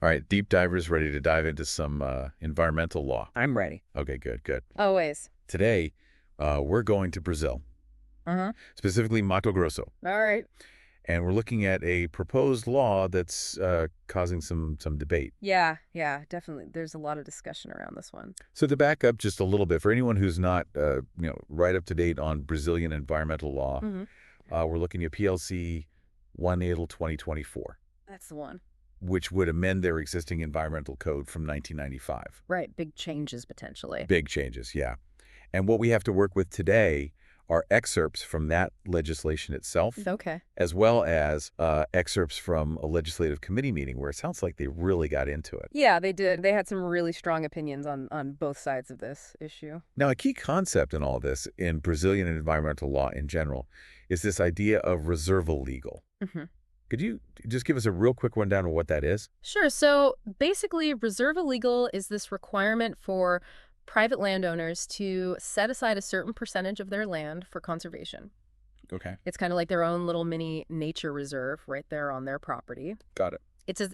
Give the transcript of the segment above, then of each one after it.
All right, deep divers ready to dive into some environmental law. I'm ready. Okay, good, good. Always. Today, we're going to Brazil, Uh-huh. specifically Mato Grosso, All right. and we're looking at a proposed law that's causing some debate. Yeah, definitely. There's a lot of discussion around this one. So to back up just a little bit, for anyone who's not, right up to date on Brazilian environmental law, Mm-hmm. we're looking at PLC 2024, That's the one. which would amend their existing environmental code from 1995. Right. Big changes potentially. Big changes, yeah. And what we have to work with today are excerpts from that legislation itself, Okay. as well as excerpts from a legislative committee meeting where it sounds like they really got into it. Yeah, they did. They had some really strong opinions on both sides of this issue. Now, a key concept in all this, in Brazilian environmental law in general, is this idea of reserva legal. Mm-hmm. Could you just give us a real quick rundown of what that is? Sure. So basically, reserve illegal is this requirement for private landowners to set aside a certain percentage of their land for conservation. Okay. It's kind of like their own little mini nature reserve right there on their property. Got it. It's a,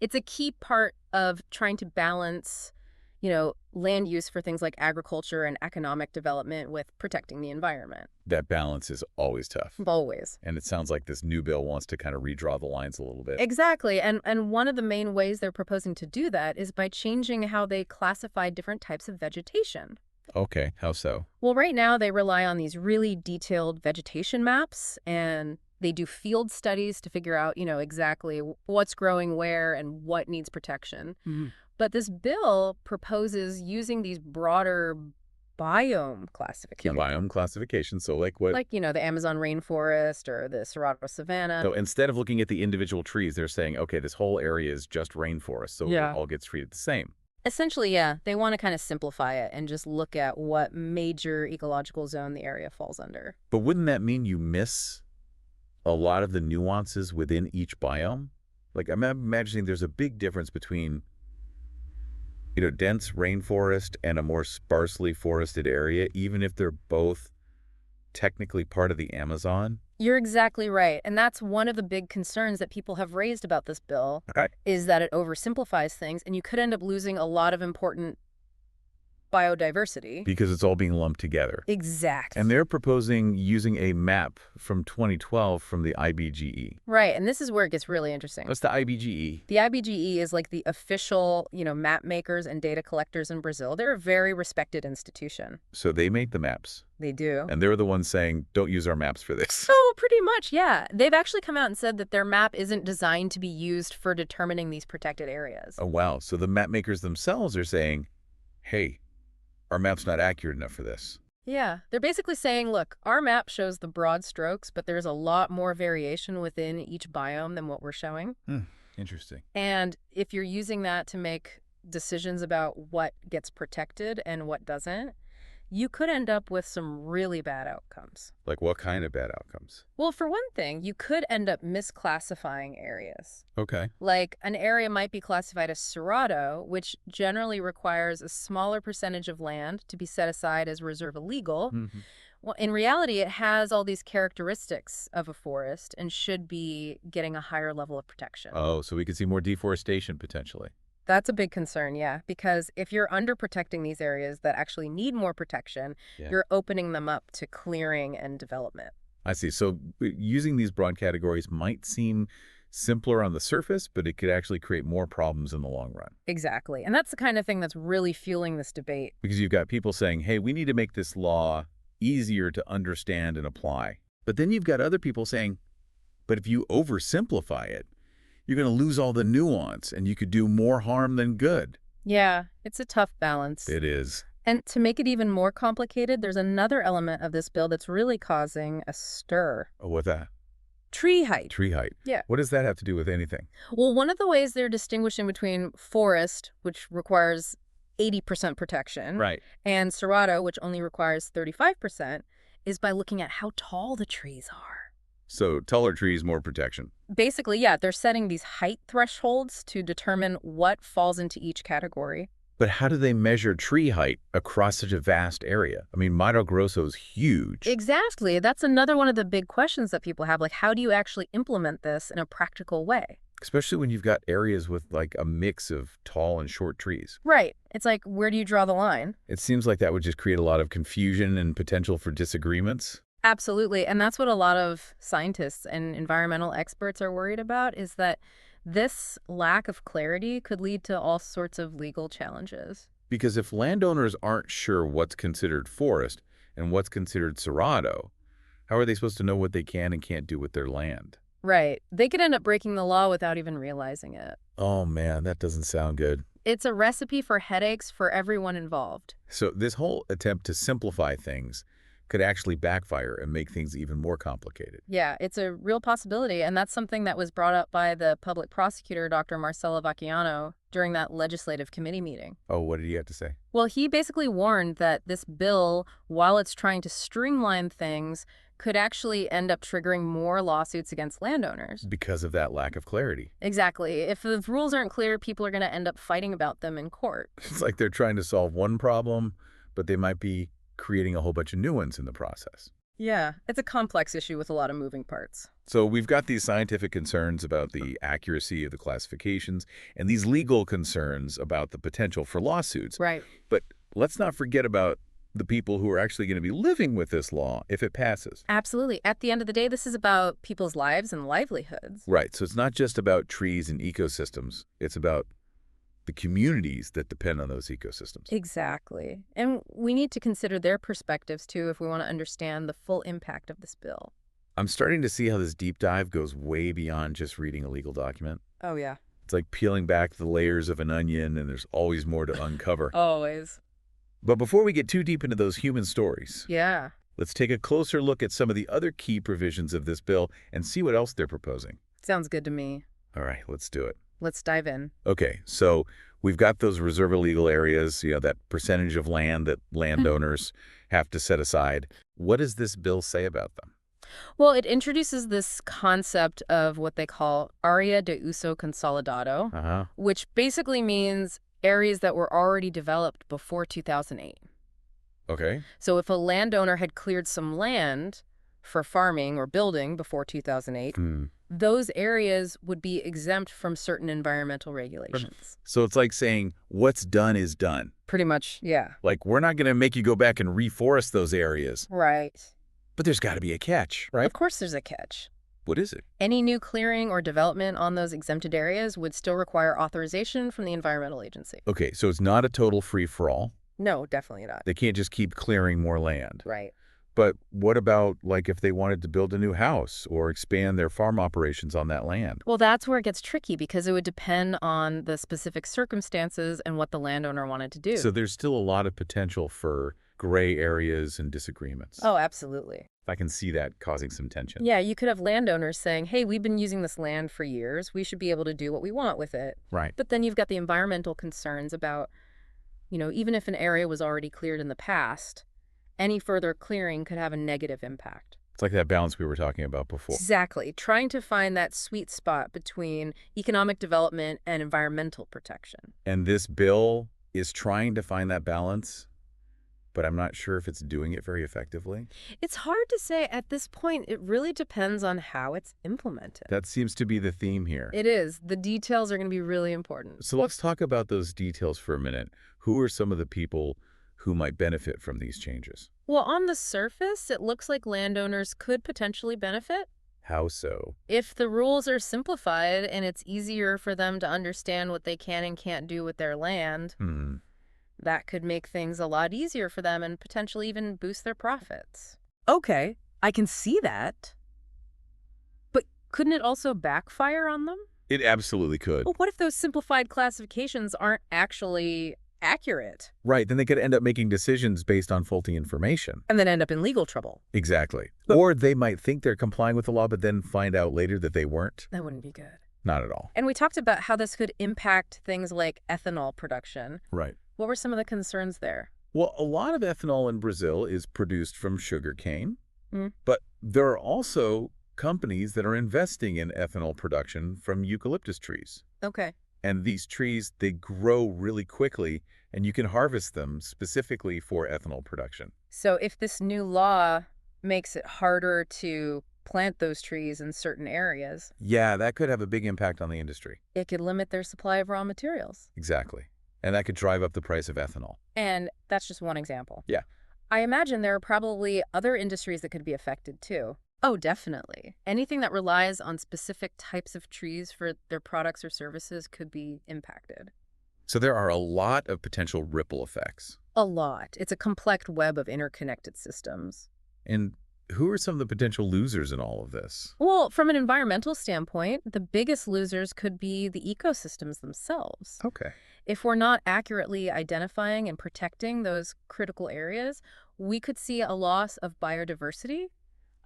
it's a key part of trying to balance, land use for things like agriculture and economic development with protecting the environment. That balance is always tough. Always. And it sounds like this new bill wants to kind of redraw the lines a little bit. Exactly. And one of the main ways they're proposing to do that is by changing how they classify different types of vegetation. Okay, how so? Well, right now they rely on these really detailed vegetation maps, and they do field studies to figure out, exactly what's growing where and what needs protection. But this bill proposes using these broader biome classifications. Biome classification, so like what? Like, the Amazon rainforest or the Cerrado savanna. So instead of looking at the individual trees, they're saying, okay, this whole area is just rainforest, so Yeah. it all gets treated the same. Essentially, yeah, they want to kind of simplify it and just look at what major ecological zone the area falls under. But wouldn't that mean you miss a lot of the nuances within each biome? Like, I'm imagining there's a big difference between, dense rainforest and a more sparsely forested area, even if they're both technically part of the Amazon. You're exactly right. And that's one of the big concerns that people have raised about this bill, Okay. is that it oversimplifies things, and you could end up losing a lot of important biodiversity. Because it's all being lumped together. Exactly. And they're proposing using a map from 2012 from the IBGE. Right, and this is where it gets really interesting. What's the IBGE? The IBGE is like the official, map makers and data collectors in Brazil. They're a very respected institution. So they make the maps, They do. and they're the ones saying, don't use our maps for this. Oh, pretty much, yeah. They've actually come out and said that their map isn't designed to be used for determining these protected areas. Oh, wow. So the map makers themselves are saying, hey, our map's not accurate enough for this. Yeah, they're basically saying, look, our map shows the broad strokes, but there's a lot more variation within each biome than what we're showing. Interesting. And if you're using that to make decisions about what gets protected and what doesn't, you could end up with some really bad outcomes. Like what kind of bad outcomes? Well, for one thing, you could end up misclassifying areas. Okay. Like an area might be classified as Cerrado, which generally requires a smaller percentage of land to be set aside as reserve illegal. Well, in reality, it has all these characteristics of a forest and should be getting a higher level of protection. Oh, so we could see more deforestation potentially. That's a big concern, yeah, because if you're underprotecting these areas that actually need more protection, Yeah. you're opening them up to clearing and development. I see. So using these broad categories might seem simpler on the surface, but it could actually create more problems in the long run. Exactly. And that's the kind of thing that's really fueling this debate. Because you've got people saying, hey, we need to make this law easier to understand and apply. But then you've got other people saying, but if you oversimplify it, you're going to lose all the nuance and you could do more harm than good. Yeah, it's a tough balance. It is. And to make it even more complicated, there's another element of this bill that's really causing a stir. Oh, what's that? Tree height. Tree height. Yeah. What does that have to do with anything? Well, one of the ways they're distinguishing between forest, which requires 80% protection, Right. and Cerrado, which only requires 35%, is by looking at how tall the trees are. So taller trees, more protection. Basically, yeah, they're setting these height thresholds to determine what falls into each category. But how do they measure tree height across such a vast area? I mean, Mato Grosso is huge. Exactly. That's another one of the big questions that people have. Like, how do you actually implement this in a practical way? Especially when you've got areas with like a mix of tall and short trees. Right. It's like, where do you draw the line? It seems like that would just create a lot of confusion and potential for disagreements. Absolutely. And that's what a lot of scientists and environmental experts are worried about, is that this lack of clarity could lead to all sorts of legal challenges. Because if landowners aren't sure what's considered forest and what's considered cerrado, how are they supposed to know what they can and can't do with their land? Right. They could end up breaking the law without even realizing it. Oh man, that doesn't sound good. It's a recipe for headaches for everyone involved. So this whole attempt to simplify things could actually backfire and make things even more complicated. Yeah, it's a real possibility, and that's something that was brought up by the public prosecutor, Dr. Marcelo Vacchiano, during that legislative committee meeting. Oh, what did he have to say? Well, he basically warned that this bill, while it's trying to streamline things, could actually end up triggering more lawsuits against landowners. Because of that lack of clarity. Exactly. If the rules aren't clear, people are going to end up fighting about them in court. It's like they're trying to solve one problem, but they might be creating a whole bunch of new ones in the process. Yeah, it's a complex issue with a lot of moving parts. So we've got these scientific concerns about the accuracy of the classifications and these legal concerns about the potential for lawsuits. Right. But let's not forget about the people who are actually going to be living with this law if it passes. Absolutely. At the end of the day, this is about people's lives and livelihoods. Right. So it's not just about trees and ecosystems. It's about the communities that depend on those ecosystems. Exactly. And we need to consider their perspectives, too, if we want to understand the full impact of this bill. I'm starting to see how this deep dive goes way beyond just reading a legal document. Oh, yeah. It's like peeling back the layers of an onion, and there's always more to uncover. Always. But before we get too deep into those human stories, Yeah. let's take a closer look at some of the other key provisions of this bill and see what else they're proposing. Sounds good to me. All right, let's do it. Let's dive in. Okay, so we've got those reserve illegal areas, that percentage of land that landowners have to set aside. What does this bill say about them? Well, it introduces this concept of what they call área de uso consolidado, Uh-huh. which basically means areas that were already developed before 2008. Okay. So if a landowner had cleared some land for farming or building before 2008, those areas would be exempt from certain environmental regulations. So it's like saying what's done is done. Pretty much, yeah. Like, we're not going to make you go back and reforest those areas. Right. But there's got to be a catch, right? Of course there's a catch. What is it? Any new clearing or development on those exempted areas would still require authorization from the environmental agency. Okay, so it's not a total free-for-all. No, definitely not. They can't just keep clearing more land. Right. But what about, like, if they wanted to build a new house or expand their farm operations on that land? Well, that's where it gets tricky because it would depend on the specific circumstances and what the landowner wanted to do. So there's still a lot of potential for gray areas and disagreements. Oh, absolutely. I can see that causing some tension. Yeah, you could have landowners saying, hey, we've been using this land for years. We should be able to do what we want with it. Right. But then you've got the environmental concerns about, even if an area was already cleared in the past, any further clearing could have a negative impact. It's like that balance we were talking about before. Exactly. Trying to find that sweet spot between economic development and environmental protection. And this bill is trying to find that balance, but I'm not sure if it's doing it very effectively. It's hard to say at this point. It really depends on how it's implemented. That seems to be the theme here. It is. The details are going to be really important. So let's talk about those details for a minute. Who are some of the people who might benefit from these changes? Well, on the surface, it looks like landowners could potentially benefit. How so? If the rules are simplified and it's easier for them to understand what they can and can't do with their land, that could make things a lot easier for them and potentially even boost their profits. Okay, I can see that. But couldn't it also backfire on them? It absolutely could. Well, what if those simplified classifications aren't actually accurate? Right, then they could end up making decisions based on faulty information. And then end up in legal trouble. Exactly. Or they might think they're complying with the law, but then find out later that they weren't. That wouldn't be good. Not at all. And we talked about how this could impact things like ethanol production. Right. What were some of the concerns there? Well, a lot of ethanol in Brazil is produced from sugarcane, Mm. but there are also companies that are investing in ethanol production from eucalyptus trees. Okay. And these trees, they grow really quickly, and you can harvest them specifically for ethanol production. So if this new law makes it harder to plant those trees in certain areas, Yeah, that could have a big impact on the industry. it could limit their supply of raw materials. Exactly. And that could drive up the price of ethanol. And that's just one example. Yeah. I imagine there are probably other industries that could be affected too. Oh, definitely. Anything that relies on specific types of trees for their products or services could be impacted. So there are a lot of potential ripple effects. A lot. It's a complex web of interconnected systems. And who are some of the potential losers in all of this? Well, from an environmental standpoint, the biggest losers could be the ecosystems themselves. Okay. If we're not accurately identifying and protecting those critical areas, we could see a loss of biodiversity,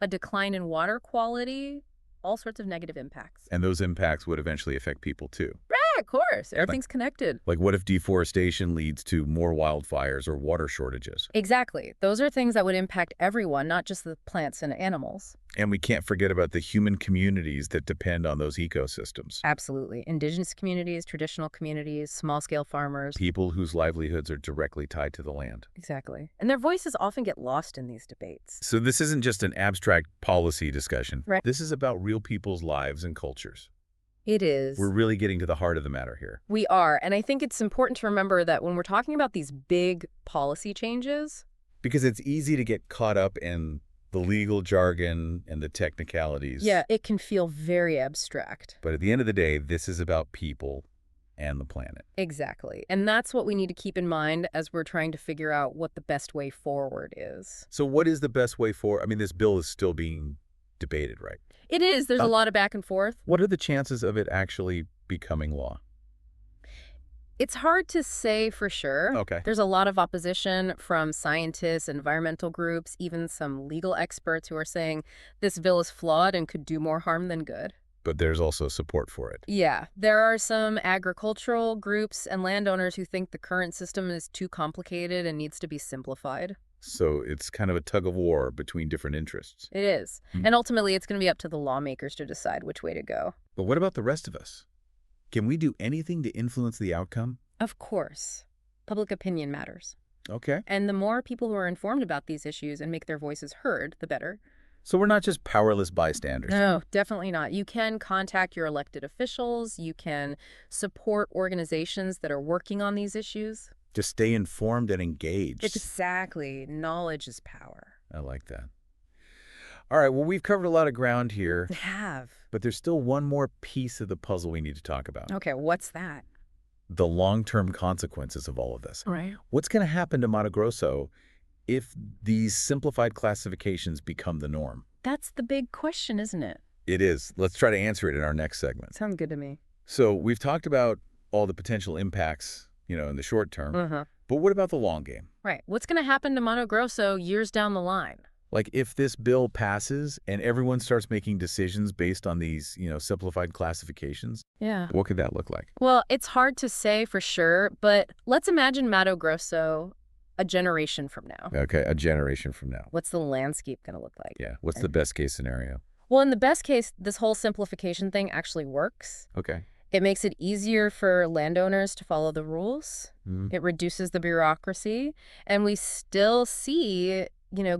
a decline in water quality, all sorts of negative impacts. And those impacts would eventually affect people too. Yeah, of course. Everything's connected. Like what if deforestation leads to more wildfires or water shortages? Exactly. Those are things that would impact everyone, not just the plants and animals. And we can't forget about the human communities that depend on those ecosystems. Absolutely. Indigenous communities, traditional communities, small-scale farmers. People whose livelihoods are directly tied to the land. Exactly. And their voices often get lost in these debates. So this isn't just an abstract policy discussion. Right. This is about real people's lives and cultures. It is. We're really getting to the heart of the matter here. We are. And I think it's important to remember that when we're talking about these big policy changes, Because it's easy to get caught up in the legal jargon and the technicalities. yeah, it can feel very abstract. But at the end of the day, this is about people and the planet. Exactly. And that's what we need to keep in mind as we're trying to figure out what the best way forward is. So what is the best way forward? I mean, this bill is still being debated, right? It is. There's a lot of back and forth. What are the chances of it actually becoming law? It's hard to say for sure. Okay. There's a lot of opposition from scientists, environmental groups, even some legal experts who are saying this bill is flawed and could do more harm than good. But there's also support for it. Yeah, there are some agricultural groups and landowners who think the current system is too complicated and needs to be simplified. So it's kind of a tug of war between different interests. It is. Hmm. And ultimately, it's going to be up to the lawmakers to decide which way to go. But what about the rest of us? Can we do anything to influence the outcome? Of course. Public opinion matters. Okay. And the more people who are informed about these issues and make their voices heard, the better. So we're not just powerless bystanders. No, definitely not. You can contact your elected officials. You can support organizations that are working on these issues. Just stay informed and engaged. Exactly. Knowledge is power. I like that. All right, well, we've covered a lot of ground here, They have. but there's still one more piece of the puzzle we need to talk about. Okay, what's that? The long-term consequences of all of this. Right. What's going to happen to Mato Grosso if these simplified classifications become the norm? That's the big question, isn't it? It is. Let's try to answer it in our next segment. Sounds good to me. So we've talked about all the potential impacts, in the short term, but what about the long game? Right. What's going to happen to Mato Grosso years down the line? Like if this bill passes and everyone starts making decisions based on these, simplified classifications, Yeah. what could that look like? Well, it's hard to say for sure, but let's imagine Mato Grosso a generation from now. Okay, a generation from now. What's the landscape going to look like? Yeah, what's the best case scenario? Well, in the best case, this whole simplification thing actually works. Okay. It makes it easier for landowners to follow the rules. Mhm. It reduces the bureaucracy, and we still see,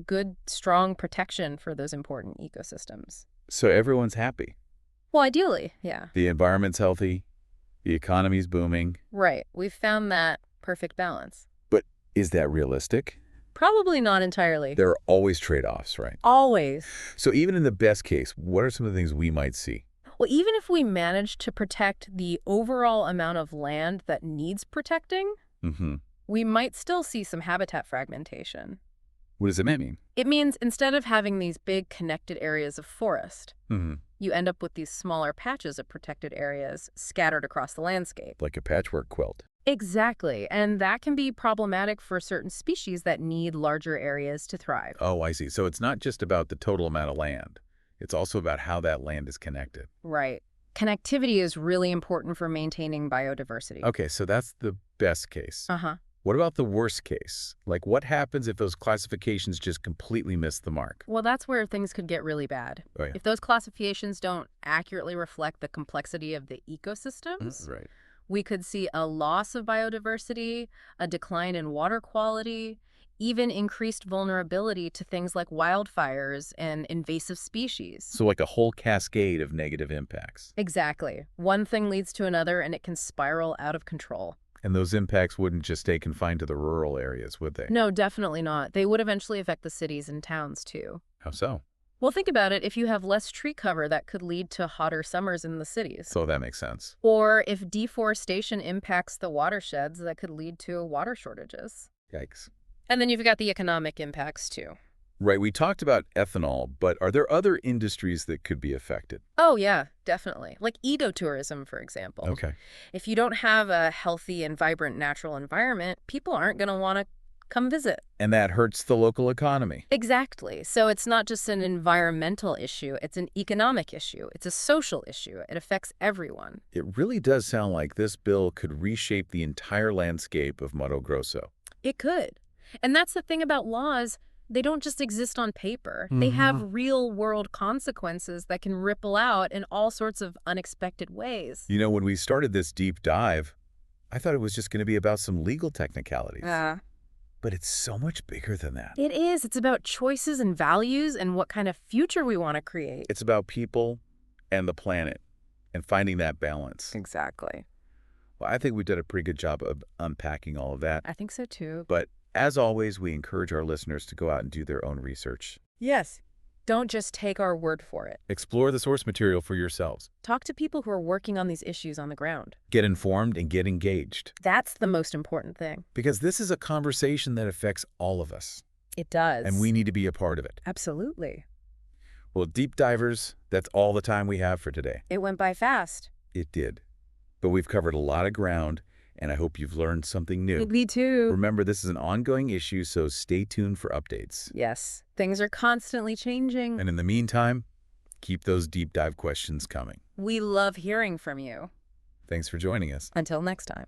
good, strong protection for those important ecosystems. So everyone's happy. Well, ideally, yeah. The environment's healthy, the economy's booming. Right. We've found that perfect balance. But is that realistic? Probably not entirely. There are always trade-offs, right? Always. So even in the best case, what are some of the things we might see? Well, even if we manage to protect the overall amount of land that needs protecting, Mm-hmm. we might still see some habitat fragmentation. What does it mean? It means instead of having these big connected areas of forest, Mm-hmm. you end up with these smaller patches of protected areas scattered across the landscape. Like a patchwork quilt. Exactly. And that can be problematic for certain species that need larger areas to thrive. Oh, I see. So it's not just about the total amount of land. It's also about how that land is connected. Right. Connectivity is really important for maintaining biodiversity. Okay, so that's the best case. Uh-huh. What about the worst case? Like what happens if those classifications just completely miss the mark? Well, that's where things could get really bad. Oh, yeah. If those classifications don't accurately reflect the complexity of the ecosystems, Right. we could see a loss of biodiversity, a decline in water quality, even increased vulnerability to things like wildfires and invasive species. So like a whole cascade of negative impacts. Exactly. One thing leads to another, and it can spiral out of control. And those impacts wouldn't just stay confined to the rural areas, would they? No, definitely not. They would eventually affect the cities and towns, too. How so? Well, think about it. If you have less tree cover, that could lead to hotter summers in the cities. So that makes sense. Or if deforestation impacts the watersheds, that could lead to water shortages. Yikes. And then you've got the economic impacts, too. Right, we talked about ethanol, but are there other industries that could be affected? Oh, yeah, definitely. Like ecotourism, for example. Okay. If you don't have a healthy and vibrant natural environment, people aren't going to want to come visit. And that hurts the local economy. Exactly. So it's not just an environmental issue, it's an economic issue. It's a social issue. It affects everyone. It really does sound like this bill could reshape the entire landscape of Mato Grosso. It could. And that's the thing about laws. They don't just exist on paper. They have real-world consequences that can ripple out in all sorts of unexpected ways. You know, when we started this deep dive, I thought it was just going to be about some legal technicalities. But it's so much bigger than that. It is. It's about choices and values and what kind of future we want to create. It's about people and the planet and finding that balance. Exactly. Well, I think we did a pretty good job of unpacking all of that. I think so, too. But as always, we encourage our listeners to go out and do their own research. Yes. Don't just take our word for it. Explore the source material for yourselves. Talk to people who are working on these issues on the ground. Get informed and get engaged. That's the most important thing. Because this is a conversation that affects all of us. It does. And we need to be a part of it. Absolutely. Well, deep divers, that's all the time we have for today. It went by fast. It did. But we've covered a lot of ground, and I hope you've learned something new. Me too. Remember, this is an ongoing issue, so stay tuned for updates. Yes. Things are constantly changing. And in the meantime, keep those deep dive questions coming. We love hearing from you. Thanks for joining us. Until next time.